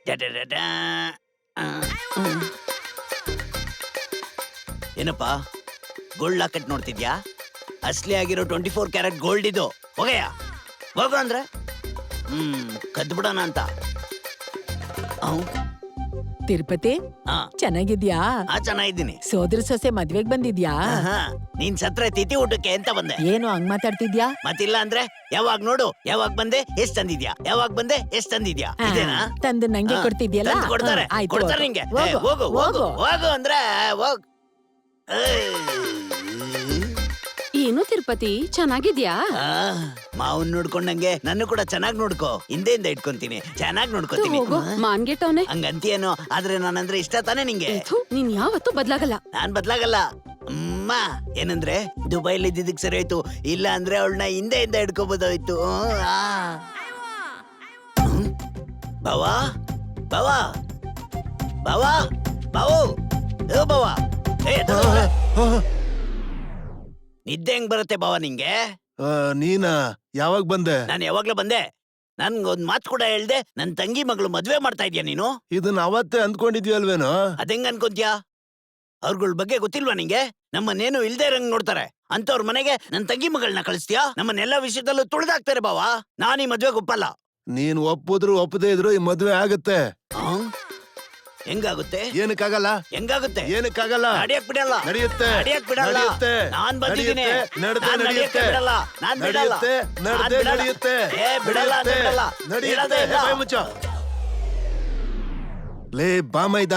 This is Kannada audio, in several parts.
ಡಡಡಡಾ. ಆ, ಏನಪ್ಪ ಗೋಲ್ಡ್ ಲಾಕೆಟ್ ನೋಡ್ತಿದ್ಯಾ? ಅಸ್ಲಿ ಆಗಿರೋ 24 ಕ್ಯಾರೆಟ್ ಗೋಲ್ಡ್ ಇದು. ಹೋಗಯ್ಯ ಹೋಗು ಅಂದ್ರೆ ಕದ್ದು ಬಿಡೋಣ ಅಂತ. ತಿರುಪತಿ ಹಾ ಚೆನ್ನಾಗಿದ್ಯಾ? ಚೆನ್ನಾಗಿದ್ದೀನಿ. ಸೋದರ ಸೊಸೆ ಮದ್ವೆಗ್ ಬಂದಿದ್ಯಾ? ನೀನ್ ಸತ್ರ ತಿಥಿ ಊಟಕ್ಕೆ ಅಂತ ಬಂದೆ. ಏನು ಹಂಗ್ ಮಾತಾಡ್ತಿದ್ಯಾ? ಮತ್ತಿಲ್ಲ ಅಂದ್ರೆ ಯಾವಾಗ ನೋಡು ಯಾವಾಗ ಬಂದೆ ಎಷ್ಟ್ ತಂದಿದ್ಯಾ, ಯಾವಾಗ ಬಂದೆ ಎಷ್ಟ್ ತಂದಿದ್ಯಾ, ಇದೇನಾ? ತಂದು ನಂಗೆ ಕೊಡ್ತಿದ್ಯಲ್ಲ? ತಂದು ಕೊಡ್ತಾರೆ. ಆಯ್ತು, ಕೊಡ್ತಾರೆ ನಿಂಗೆ. ಹೋಗು, ಹೋಗು ಹೋಗು ಹೋಗು ಅಂದ್ರೆ ಹೋಗ್. ಏನು ತಿರುಪತಿ ಚೆನ್ನಾಗಿದ್ಯಾ? ಮಾವನ್ ನೋಡ್ಕೊಂಡಂಗೆ ನನ್ನ ಕೂಡ ಚೆನ್ನಾಗ್ ನೋಡ್ಕೋ. ಹಿಂದೆಯಿಂದ ಇಟ್ಕೊಂತೀನಿ, ಚೆನ್ನಾಗ್ ನೋಡ್ಕೋತೀನಿ. ಹೋಗೋ ಮಾನ್ಗೆಟ್ಟವನೆ. ಹಂಗಂತೀಯೇನೋ, ಆದ್ರೆ ನಾನಂದ್ರೆ ಇಷ್ಟ ತಾನೇ ನಿಂಗೆ? ನೀನ್ ಯಾವತ್ತೂ ಬದ್ಲಾಗಲ್ಲ. ನಾನ್ ಬದ್ಲಾಗಲ್ಲ ಅಮ್ಮ. ಏನಂದ್ರೆ ದುಬೈಲಿ ಇದ್ದಿದ್ದಕ್ ಸರಿ ಆಯ್ತು, ಇಲ್ಲ ಅಂದ್ರೆ ಅವಳನ್ನ ಹಿಂದೆಯಿಂದ ಹಿಡ್ಕೋಬೋದಾಯ್ತು. ಬಾವಾ ಬಾವಾ ಬಾವಾ ಬಾವು ಬಾವಾ. ನಿದ್ದೆ ಹೆಂಗ್ ಬರುತ್ತೆ ಬಾವ ನಿಂಗೆ? ನೀನ ಯಾವಾಗ ಬಂದೆ? ನಾನು ಯಾವಾಗ್ಲೂ ಬಂದೆ. ನನ್ಗೊಂದ್ ಮಾತು ಕೂಡ ಹೇಳ್ದೆ ನನ್ ತಂಗಿ ಮಗಳು ಮದ್ವೆ ಮಾಡ್ತಾ ಇದ್ಯಾ ನೀನು? ಇದನ್ನ ಅವತ್ತೇ ಅಂದ್ಕೊಂಡಿದ್ವಿ ಅಲ್ವೇನೋ? ಅದೆಂಗ್ ಅನ್ಕೊಂತ್ಯಾ? ಅವ್ರಗಳ ಬಗ್ಗೆ ಗೊತ್ತಿಲ್ವಾ ನಿಂಗೆ? ನಮ್ಮನ್ನೇನು ಇಲ್ದೇ ಇರಂಗ್ ನೋಡ್ತಾರೆ ಅಂತವ್ರ ಮನೆಗೆ ನನ್ ತಂಗಿ ಮಗಳನ್ನ ಕಳಿಸ್ತೀಯಾ? ನಮ್ಮನ್ನೆಲ್ಲಾ ವಿಷಯದಲ್ಲೂ ತುಳಿದಾಕ್ತಾರೆ ಬಾವ. ನಾನ್ ಈ ಮದ್ವೆಗೆ ಒಪ್ಪಲ್ಲ. ನೀನ್ ಒಪ್ಪಿದ್ರು ಒಪ್ಪದೇ ಇದ್ರು ಈ ಮದ್ವೆ ಆಗತ್ತೆ. ಹೆಂಗಾಗುತ್ತೆ? ಏನಕ್ಕಾಗಲ್ಲ? ಹೆಂಗಾಗುತ್ತೆ? ಏನಕ್ಕಾಗಲ್ಲ? ನಡಿಯಕ್ ಬಿಡಲ್ಲ. ನಡೆಯುತ್ತೆ, ನಡಿಯಕ್ ಬಿಡಲ್ಲ. ನಡೆಯುತ್ತೆ, ನಾನ್ ಬಂದಿದ್ದೀನಿ. ನಡೆಯುತ್ತೆ, ನಾನ್ ನಡಿಯಕ್ಕೆ ನಡೆಯುತ್ತೆ, ಬಿಡಲ್ಲ. ನಾನ್ ಬಿಡಲ್ಲ. ನಡೆಯುತ್ತೆ, ನಾನ್ ಬಿಡಲ್ಲ. ನಡೆಯುತ್ತೆ, ಬಿಡಲ್ಲ ಅಂದ್ರೆ ಬಿಡಲ್ಲ. ನಡೆಯುತ್ತೆ. ಬಿಡೋದೇ ಇಲ್ಲ. ಬಾಯ್ ಮುಚ್ಚ. ಲೇ ಬಾಮೈದ,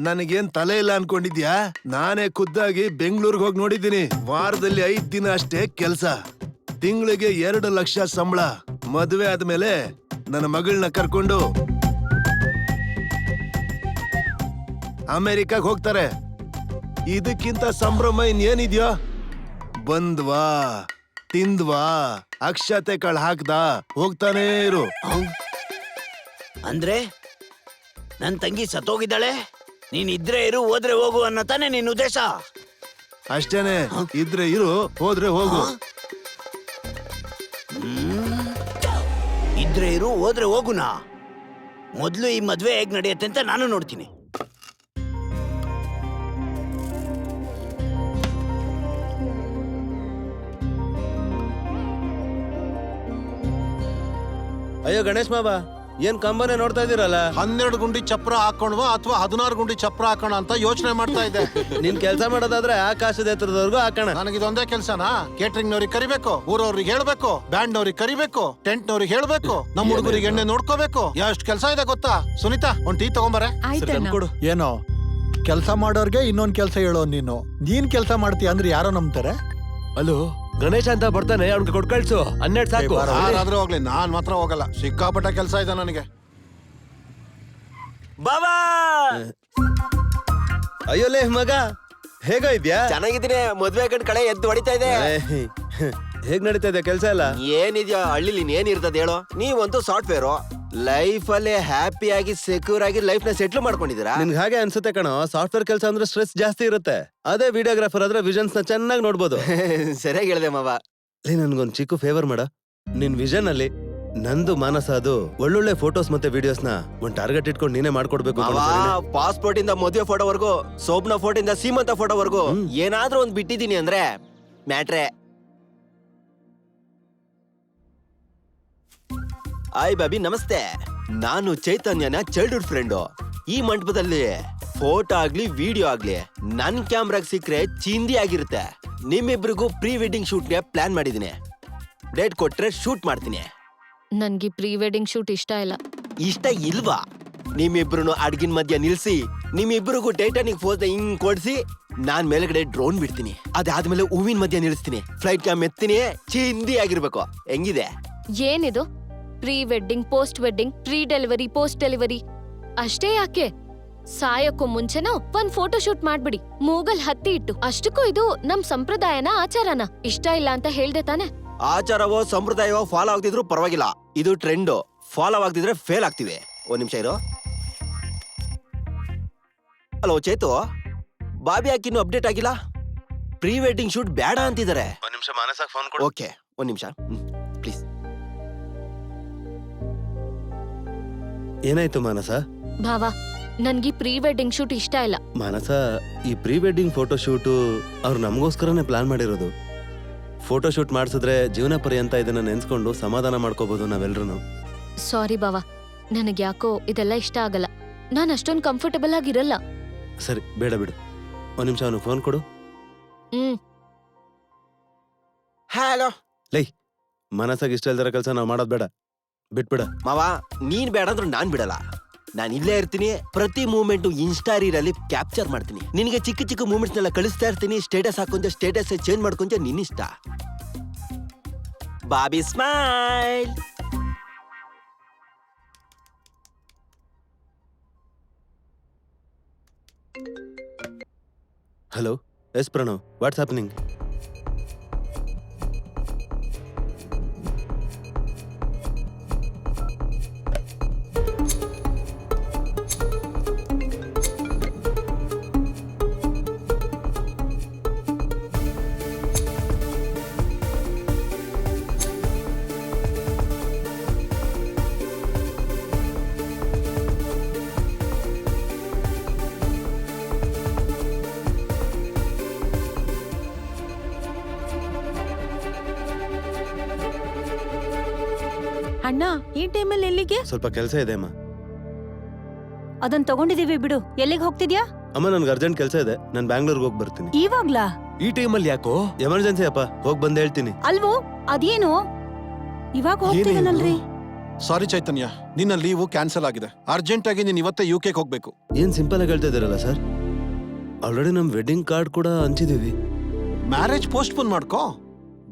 ನನಗೇನ್ ತಲೆ ಇಲ್ಲ ಅನ್ಕೊಂಡಿದ್ಯಾ? ನಾನೇ ಖುದ್ದಾಗಿ ಬೆಂಗಳೂರಿಗೆ ಹೋಗಿ ನೋಡಿದ್ದೀನಿ. ವಾರದಲ್ಲಿ 5 ದಿನ ಅಷ್ಟೇ ಕೆಲ್ಸ, ತಿಂಗಳಿಗೆ 2 ಲಕ್ಷ ಸಂಬಳ. ಮದುವೆ ಆದ್ಮೇಲೆ ನನ್ನ ಮಗಳನ್ನ ಕರ್ಕೊಂಡು ಅಮೆರಿಕಾಗ್ ಹೋಗ್ತಾರೆ. ಇದಕ್ಕಿಂತ ಸಂಭ್ರಮ ಇನ್ನೇನಿದ್ಯೋ? ಬಂದ್ವಾ, ತಿಂದ್ವಾ, ಅಕ್ಷತೆ ಕಾಳು ಹಾಕ್ದ, ಹೋಗ್ತಾನೇ ಇರು. ಅಂದ್ರೆ ನನ್ ತಂಗಿ ಸತ್ತೋಗಿದ್ದಾಳೆ, ನೀನ್ ಇದ್ರೆ ಇರು, ಹೋದ್ರೆ ಹೋಗು ಅನ್ನೋ ತಾನೇ ನಿನ್ ಉದ್ದೇಶ? ಅಷ್ಟೇನೆ. ಇದ್ರೆ ಇರು, ಹೋದ್ರೆ ಹೋಗು. ಇದ್ರೆ ಇರು, ಹೋದ್ರೆ ಹೋಗುನಾ? ಮೊದ್ಲು ಈ ಮದ್ವೆ ಹೇಗ್ ನಡೆಯುತ್ತೆ ಅಂತ ನಾನು ನೋಡ್ತೀನಿ. ಅಯ್ಯೋ ಗಣೇಶ್ ಮಾವ, ಏನ್ ಕಂಬನೇ ನೋಡ್ತಾ ಇದೀರಲ್ಲ? 12 ಗುಂಡಿ ಚಪ್ರ ಹಾಕೊಂಡ್ವಾ ಅಥವಾ 16 ಗುಂಡಿ ಚಪ್ರ ಹಾಕೋಣ ಅಂತ ಯೋಚನೆ ಮಾಡ್ತಾ ಇದ್ದೆ. ನೀನ್ ಕೆಲ್ಸ ಮಾಡೋದಾದ್ರೆ ಆಕಾಶದ ಎತ್ತರದವರೆಗೂ ಹಾಕೋಣ. ನನಗಿದೊಂದೇ ಕೆಲ್ಸನಾ? ಕೇಟರಿಂಗ್ ನವ್ರಿಗೆ ಕರಿಬೇಕು, ಊರವ್ರಿಗೆ ಹೇಳ್ಬೇಕು, ಬ್ಯಾಂಡ್ ನವ್ರಿಗೆ ಕರಿಬೇಕು, ಟೆಂಟ್ ನವ್ರಿಗೆ ಹೇಳ್ಬೇಕು, ನಮ್ಮ ಹುಡುಗರಿಗೆ ಎಣ್ಣೆ ನೋಡ್ಕೋಬೇಕು. ಎಷ್ಟು ಕೆಲ್ಸ ಇದೆ ಗೊತ್ತಾ? ಸುನೀತಾ, ಒಂದ್ ಟೀ ತಗೊಂಬರೆ. ಕೊಡು. ಏನೋ ಕೆಲ್ಸ ಮಾಡೋರ್ಗೆ ಇನ್ನೊಂದ್ ಕೆಲ್ಸ ಹೇಳೋ ನೀನ್ ಕೆಲ್ಸ ಮಾಡ್ತೀಯ ಅಂದ್ರೆ ಯಾರೋ ನಂಬ್ತಾರೆ? ಅಲ್ಲೋ ಗಣೇಶ ಅಂತ ಬರ್ತಾನೆ, ಅವ್ನಿಗೆ ಕೊಟ್ ಕಳ್ಸು. 12 ಸಾಕು. ಯಾರಾದ್ರೂ ಹೋಗ್ಲಿ, ನಾನ್ ಮಾತ್ರ ಹೋಗಲ್ಲ. ಸಿಕ್ಕಾಪಟ್ಟೆ ಕೆಲ್ಸ ಇದೆ ನನಗೆ. ಬಾಬಾ ಅಯ್ಯೋಲೇ ಮಗ, ಹೇಗ ಇದ್ಯಾ? ಚೆನ್ನಾಗಿದ್ದೀನಿ. ಮದ್ವೆ ಗಂಡ್ ಕಡೆ ಎದ್ದು ಹೊಡಿತಾ ಇದೆ. ಹೇಗ್ ನಡೀತಾ ಇದೆ ಕೆಲ್ಸ ಎಲ್ಲ? ಏನಿದ್ಯಾ ಹಳ್ಳಿಲಿ ಏನ್ ಇರ್ತದ ಹೇಳೋ? ನೀವಂತೂ ಸಾಫ್ಟ್ವೇರ್ ಲೈಫ್ ಅಲ್ಲಿ ಹ್ಯಾಪಿ ಆಗಿ ಸೆಕ್ಯೂರ್ ಆಗಿ ಲೈಫ್ ನ ಸೆಟ್ಲ್ ಮಾಡ್ಕೊಂಡಿದ್ದೀರಾ. ನಿನ್ಗೆ ಹಾಗೆ ಅನ್ಸುತ್ತೆ ಕಣೋ. ಸಾಫ್ಟ್ವೇರ್ ಕೆಲಸ ಅಂದ್ರೆ ಸ್ಟ್ರೆಸ್ ಜಾಸ್ತಿ ಇರುತ್ತೆ. ಅದೇ ವಿಡಿಯೋಗ್ರಾಫರ್ ಆದ್ರೆ ವಿಷನ್ಸ್ ನ ಚೆನ್ನಾಗಿ ನೋಡ್ಬೋದು. ಸರಿಯಾಗಿ ಹೇಳಿದೆ ಮಾವ. ನನ್ಗೊಂದ್ ಚಿಕ್ಕ ಫೇವರ್ ಮಾಡ. ನಿನ್ ವಿಷನ್ ಅಲ್ಲಿ ನಂದು ಮಾನಸ ಅದು ಒಳ್ಳೊಳ್ಳೆ ಫೋಟೋಸ್ ಮತ್ತೆ ವಿಡಿಯೋಸ್ ನ ಒಂದ್ ಟಾರ್ಗೆಟ್ ಇಟ್ಕೊಂಡು ನೀನೇ ಮಾಡ್ಕೊಡ್ಬೇಕು. ಪಾಸ್ಪೋರ್ಟ್ ಇಂದ ಮದುವೆ ಫೋಟೋವರೆಗೂ, ಸೋಪ್ನ ಫೋಟೋ ಇಂದ ಸೀಮಂತ ಫೋಟೋವರೆಗೂ ಏನಾದ್ರೂ ಒಂದ್ ಬಿಟ್ಟಿದೀನಿ ಅಂದ್ರೆ ಮ್ಯಾಟ್ರೆ. ಹಾಯ್ ಬಾಬಿ, ನಮಸ್ತೆ. ನಾನು ಚೈತನ್ಯನ ಚೈಲ್ಡ್ಹುಡ್ ಫ್ರೆಂಡು. ಈ ಮಂಟಪದಲ್ಲಿ ಫೋಟೋ ಆಗ್ಲಿ ವಿಡಿಯೋ ಆಗ್ಲಿ ನನ್ ಕ್ಯಾಮ್ರಾಗ್ ಸಿಕ್ಕ್ರೆ ಚಿಂದಿ ಆಗಿರುತ್ತೆ. ನಿಮ್ಮಿಬ್ರಿಗೂ ಪ್ರೀ ವೆಡ್ಡಿಂಗ್ ಶೂಟ್ಗೆ ಪ್ಲಾನ್ ಮಾಡಿದೀನಿ. ಡೇಟ್ ಕೊಟ್ರೆ ಶೂಟ್ ಮಾಡ್ತೀನಿ. ನನ್ಗೆ ಪ್ರೀ ವೆಡ್ಡಿಂಗ್ ಶೂಟ್ ಇಷ್ಟ ಇಲ್ಲ. ಇಷ್ಟ ಇಲ್ವಾ? ನಿಮ್ಮಿಬ್ರು ಅಡ್ಗಿನ ಮಧ್ಯ ನಿಲ್ಸಿ, ನಿಮ್ಮಿಬ್ರಿಗೂ ಟೈಟಾನಿಕ್ ಫೋಸ್ ಹಿಂಗ್ ಕೊಡ್ಸಿ, ನಾನ್ ಮೇಲ್ಗಡೆ ಡ್ರೋನ್ ಬಿಡ್ತೀನಿ. ಅದಾದ್ಮೇಲೆ ಹೂವಿನ ಮಧ್ಯ ನಿಲ್ಸ್ತೀನಿ, ಫ್ಲೈಟ್ ಕ್ಯಾಮ್ ಎತ್ತೀನಿ, ಚಿಂದಿ ಆಗಿರ್ಬೇಕು. ಹೆಂಗಿದೆ? ಏನಿದು pre wedding, post wedding, pre delivery, post delivery ಅಷ್ಟೇ ಯಾಕೆ? ಸಾಯಕ್ಕೂ ಮುಂಚೆನೂ ಒಂದ್ ಫೋಟೋ ಶೂಟ್ ಮಾಡ್ಬಿಡಿ, ಮೂಗಲ್ ಹತ್ತಿ ಇಟ್ಟು. ಅಷ್ಟಕ್ಕೂ ಇದು ನಮ್ ಸಂಪ್ರದಾಯನ, ಆಚಾರನ? ಇಷ್ಟ ಇಲ್ಲ ಅಂತ ಹೇಳ್ದೆ ತಾನೆ? ಆಚಾರವೋ ಸಂಪ್ರದಾಯವೋ ಫಾಲೋ ಆಗ್ತಿದ್ರು ಪರವಾಗಿಲ್ಲ. ಇದು ಟ್ರೆಂಡ್. ಫಾಲೋ ಆಗ್ತಿದ್ರೆ ಫೇಲ್ ಆಗ್ತಿವಿ. ಒಂದ್ ನಿಮಿಷ ಇರೋ. ಹಲೋ ಚೇತು, ಬಾಬಿ ಯಾಕಿನ್ನು ಅಪ್ಡೇಟ್ ಆಗಿಲ್ಲ? ಪ್ರೀ ವೆಡ್ಡಿಂಗ್ ಶೂಟ್ ಬೇಡ ಅಂತಿದ್ದಾರೆ. ಒಂದ್ ನಿಮಿಷ ಮಾನಸ ಫೋನ್ ಕೊಡು. ಓಕೆ, ಒಂದ್ ನಿಮಿಷ ಪ್ಲೀಸ್. ಏನಾಯ್ತು ಮಾನಸ? ಭಾವ ನನ್ಗೆ ಪ್ರೀ ವೆಡ್ಡಿಂಗ್ ಶೂಟ್ ಇಷ್ಟ ಇಲ್ಲ. ಮಾನಸ, ಈ ಪ್ರೀ ವೆಡ್ಡಿಂಗ್ ಫೋಟೋ ಶೂಟು ಅವ್ರು ನಮಗೋಸ್ಕರನೇ ಪ್ಲಾನ್ ಮಾಡಿರೋದು. ಫೋಟೋ ಶೂಟ್ ಮಾಡಿಸಿದ್ರೆ ಜೀವನ ಪರ್ಯಂತ ಇದನ್ನ ನೆನ್ಸ್ಕೊಂಡು ಸಮಾಧಾನ ಮಾಡ್ಕೋಬಹುದು ನಾವೆಲ್ರೂ. ಸಾರಿ ಭಾವ, ನನಗ್ ಯಾಕೋ ಇದೆಲ್ಲ ಇಷ್ಟ ಆಗಲ್ಲ. ನಾನ್ ಅಷ್ಟೊಂದು ಕಂಫರ್ಟಬಲ್ ಆಗಿರಲ್ಲ. ಸರಿ, ಬೇಡ ಬಿಡು. ಒಂದ್ ನಿಮಿಷ ಅವನು ಫೋನ್ ಕೊಡು. ಹಲೋ ಮನಸ್ಸಾಗಿ ಇಷ್ಟ ಇಲ್ದಿರೋ ಕೆಲಸ ನಾವು ಮಾಡೋದ್ ಬೇಡ, ಬಿಟ್ಬಿಡ. ಮಾವ, ನೀನ್ ಬೇಡ ಅಂದ್ರೂ ನಾನ್ ಬಿಡಲ್ಲ. ನಾನು ಇಲ್ಲೇ ಇರ್ತೀನಿ. ಪ್ರತಿ ಮೂಮೆಂಟ್ ಇನ್ಸ್ಟಾ ರೀಲಲ್ಲಿ ಕ್ಯಾಪ್ಚರ್ ಮಾಡ್ತೀನಿ. ನಿನಗೆ ಚಿಕ್ಕ ಚಿಕ್ಕ ಮೂಮೆಂಟ್ಸ್ ನೆಲ್ಲ ಕಳಿಸ್ತಾ ಇರ್ತೀನಿ. ಸ್ಟೇಟಸ್ ಹಾಕೊಂತ ಸ್ಟೇಟಸ್ ಚೇಂಜ್ ಮಾಡ್ಕೊಂತ ನಿನ್ನಿಷ್ಟ. Bobby smile. Hello, yes Pranav, what's happening? ಅಣ್ಣ, ಈ ಟೈಮಲ್ಲಿ ಎಲ್ಲಿಗೆ? ಸ್ವಲ್ಪ ಕೆಲಸ ಇದೆ ಅಮ್ಮ. ಅದನ್ ತಗೊಂಡಿದೀವಿ ಬಿಡು. ಎಲ್ಲಿಗೆ ಹೋಗ್ತಿದ್ಯಾ? ಅಮ್ಮ, ನನ್ಗೆ ಅರ್ಜೆಂಟ್ ಕೆಲಸ ಇದೆ. ನಾನು ಬ್ಯಾಂಗ್ಳೂರ್ಗೆ ಹೋಗಿ ಬರ್ತೀನಿ. ಇವಾಗ್ಲಾ? ಈ ಟೈಮಲ್ಲಿ ಯಾಕೋ? ಎಮರ್ಜೆನ್ಸಿ ಅಪ್ಪ, ಹೋಗಿ ಬಂದು ಹೇಳ್ತೀನಿ. ಅಲ್ವೋ, ಅದೇನು ಇವಾಗ ಹೋಗ್ತಿದ್ದಾನಲ್ರಿ? ಸಾರಿ ಚೈತನ್ಯ, ನಿನ್ನ ಲೀವು ಕ್ಯಾನ್ಸಲ್ ಆಗಿದೆ. ಅರ್ಜೆಂಟ್ ಆಗಿ ನೀನ್ ಇವತ್ತೇ UK ಹೋಗ್ಬೇಕು. ಏನ್ ಸಿಂಪಲ್ ಆಗಿ ಹೇಳ್ತಾ ಇದ್ದೀರಲ್ಲ ಸರ್? ಆಲ್ರೆಡಿ ನಮ್ ವೆಡ್ಡಿಂಗ್ ಕಾರ್ಡ್ ಕೂಡ ಹಂಚಿದೀವಿ. ಮ್ಯಾರೇಜ್ ಪೋಸ್ಟ್ ಪೋನ್ ಮಾಡ್ಕೋ.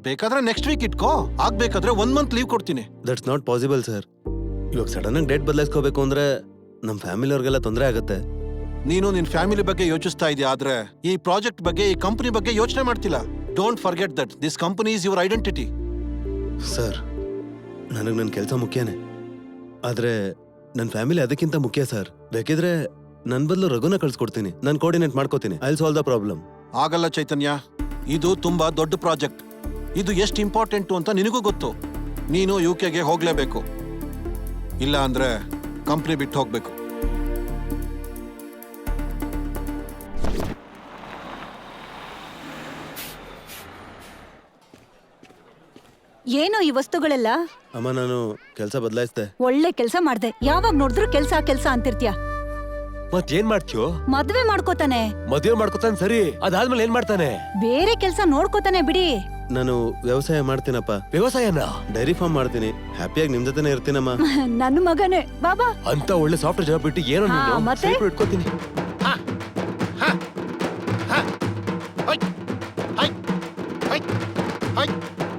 ಬೇಕಾದ್ರೆ ನೆಕ್ಸ್ಟ್ ವೀಕ್ ಇಟ್ಕೋ. ಆಗ್ಬೇಕಾದ್ರೆ 1 ಮಂತ್ ಲೀವ್ ಕೊಡ್ತೀನಿ. That's not possible sir. ಇವಾಗ ಸಡನ್ ಆಗಿ ಡೇಟ್ ಬದಲಾಯಿಸ್ಕೋಬೇಕು ಅಂದ್ರೆ ನಮ್ ಫ್ಯಾಮಿಲಿ ಅವ್ರಿಗೆಲ್ಲ ತೊಂದರೆ ಆಗುತ್ತೆ. ನೀನು ನಿನ್ ಫ್ಯಾಮಿಲಿ ಬಗ್ಗೆ ಯೋಚಿಸ್ತಾ ಇದೆಯಾ, ಆದ್ರೆ ಈ ಪ್ರಾಜೆಕ್ಟ್ ಬಗ್ಗೆ, ಈ ಕಂಪನಿ ಬಗ್ಗೆ ಯೋಚನೆ ಮಾಡ್ತಿಲ್ಲ. Don't forget that this company is your identity. Sir, ನನಗೆ ನನ್ನ ಕೆಲಸ ಮುಖ್ಯನೇ, ಆದ್ರೆ ನನ್ನ ಫ್ಯಾಮಿಲಿ ಅದಕ್ಕಿಂತ ಮುಖ್ಯ ಸರ್. ಬೇಕಿದ್ರೆ ನನ್ನ ಬದಲು ರಘುನ ಕಳ್ಸ್ಕೊಡ್ತೀನಿ. ನಾನು ಕೋಆರ್ಡಿನೇಟ್ ಮಾಡ್ಕೋತೀನಿ. I will solve the problem. ಆಗಲ್ಲ ಚೈತನ್ಯ, ಇದು ತುಂಬಾ ದೊಡ್ಡ ಪ್ರಾಜೆಕ್ಟ್. ಇದು ಎಷ್ಟು ಇಂಪಾರ್ಟೆಂಟು ಅಂತ ನಿನಗೂ ಗೊತ್ತು. ನೀನು UKಗೆ ಹೋಗ್ಲೇಬೇಕು. ಇಲ್ಲ ಅಂದ್ರೆ ಕಂಪ್ನಿ ಬಿಟ್ಟು ಹೋಗ್ಬೇಕು. ಏನೋ ಈ ವಸ್ತುಗಳೆಲ್ಲ? ಅಮ್ಮ, ನಾನು ಕೆಲಸ ಬದಲಾಯಿಸ್ದೆ. ಒಳ್ಳೆ ಕೆಲ್ಸ ಮಾಡ್ದೆ. ಯಾವಾಗ ನೋಡಿದ್ರು ಕೆಲ್ಸ ಅಂತಿರ್ತೀಯ. ಮತ್ತೇನ್ ಮಾಡ್ತೀಯೋ? ಮದ್ವೆ ಮಾಡ್ಕೋತಾನೆ. ಮದುವೆ ಮಾಡ್ಕೊತಾನೆ ಸರಿ, ಅದಾದ್ಮೇಲೆ ಏನ್ ಮಾಡ್ತಾನೆ? ಬೇರೆ ಕೆಲ್ಸ ನೋಡ್ಕೋತಾನೆ ಬಿಡಿ. ನಾನು ವ್ಯವಸಾಯ ಮಾಡ್ತೀನಪ್ಪ. ವ್ಯವಸಾಯನ? ಡೈರಿ ಫಾರ್ಮ್ ಮಾಡ್ತೀನಿ. ಹ್ಯಾಪಿಯಾಗಿ ನಿಮ್ ಜೊತೆನೇ ಇರ್ತೀನಮ್ಮ. ನನ್ನ ಮಗನೇ ಬಾಬಾ. ಅಂತ ಒಳ್ಳೆ ಸಾಫ್ಟ್ವೇರ್ ಜಾಬ್ ಬಿಟ್ಟು ಏನೋ ಹಾ, ಮತ್ತೆ? ಇಟ್ಕೋತೀನಿ.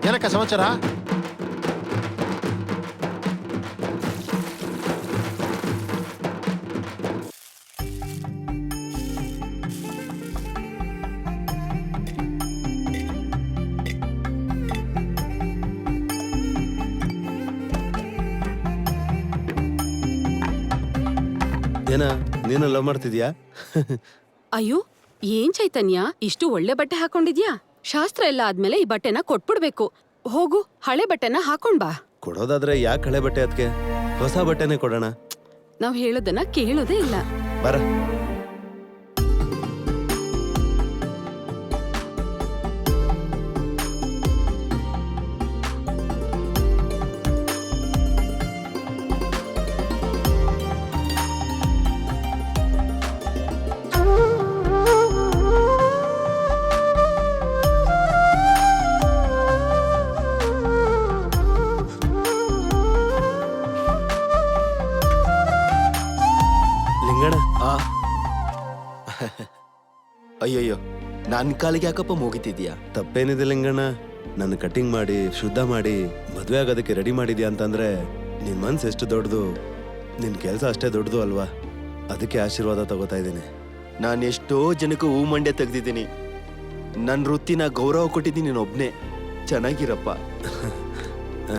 ಏನಕ್ಕ ಸಮಾಚಾರ? ಏನ, ನೀನು ಲವ್ ಮಾಡ್ತಿದ್ಯಾ? ಅಯ್ಯೋ, ಏನ್ ಚೈತನ್ಯ, ಇಷ್ಟು ಒಳ್ಳೆ ಬಟ್ಟೆ ಹಾಕೊಂಡಿದ್ಯಾ? ಶಾಸ್ತ್ರ ಎಲ್ಲ ಆದ್ಮೇಲೆ ಈ ಬಟ್ಟೆನ ಕೊಟ್ಬಿಡ್ಬೇಕು. ಹೋಗು, ಹಳೆ ಬಟ್ಟೆನ ಹಾಕೊಂಡ್ ಬಾ. ಕೊಡೋದಾದ್ರೆ ಯಾಕೆ ಹಳೆ ಬಟ್ಟೆ? ಅದಕ್ಕೆ ಹೊಸ ಬಟ್ಟೆನೆ ಕೊಡೋಣ. ನಾವ್ ಹೇಳೋದನ್ನ ಕೇಳೋದೇ ಇಲ್ಲ. ಬರ. ಅಯ್ಯಯ್ಯೋ, ನನ್ ಕಾಲಿಗೆ ಯಾಕಪ್ಪ ಮುಗಿತಿದ್ಯಾ? ತಪ್ಪೇನಿದೆ ಲಿಂಗಣ್ಣ. ನನ್ನ ಕಟಿಂಗ್ ಮಾಡಿ ಶುದ್ಧ ಮಾಡಿ ಮದ್ವೆ ಆಗೋದಕ್ಕೆ ರೆಡಿ ಮಾಡಿದ್ಯಾ ಅಂತಂದ್ರೆ ನಿನ್ ಮನ್ಸು ಎಷ್ಟು ದೊಡ್ಡದು, ನಿನ್ ಕೆಲಸ ಅಷ್ಟೇ ದೊಡ್ಡದು ಅಲ್ವಾ? ಅದಕ್ಕೆ ಆಶೀರ್ವಾದ ತಗೋತಾ ಇದ್ದೀನಿ. ನಾನು ಎಷ್ಟೋ ಜನಕ್ಕೆ ಹೂ ಮಂಡ್ಯ ತೆಗ್ದಿದ್ದೀನಿ. ನನ್ನ ವೃತ್ತಿನ ಗೌರವ ಕೊಟ್ಟಿದ್ದೀನಿ. ನೀನೊಬ್ನೇ ಚೆನ್ನಾಗಿರಪ್ಪ.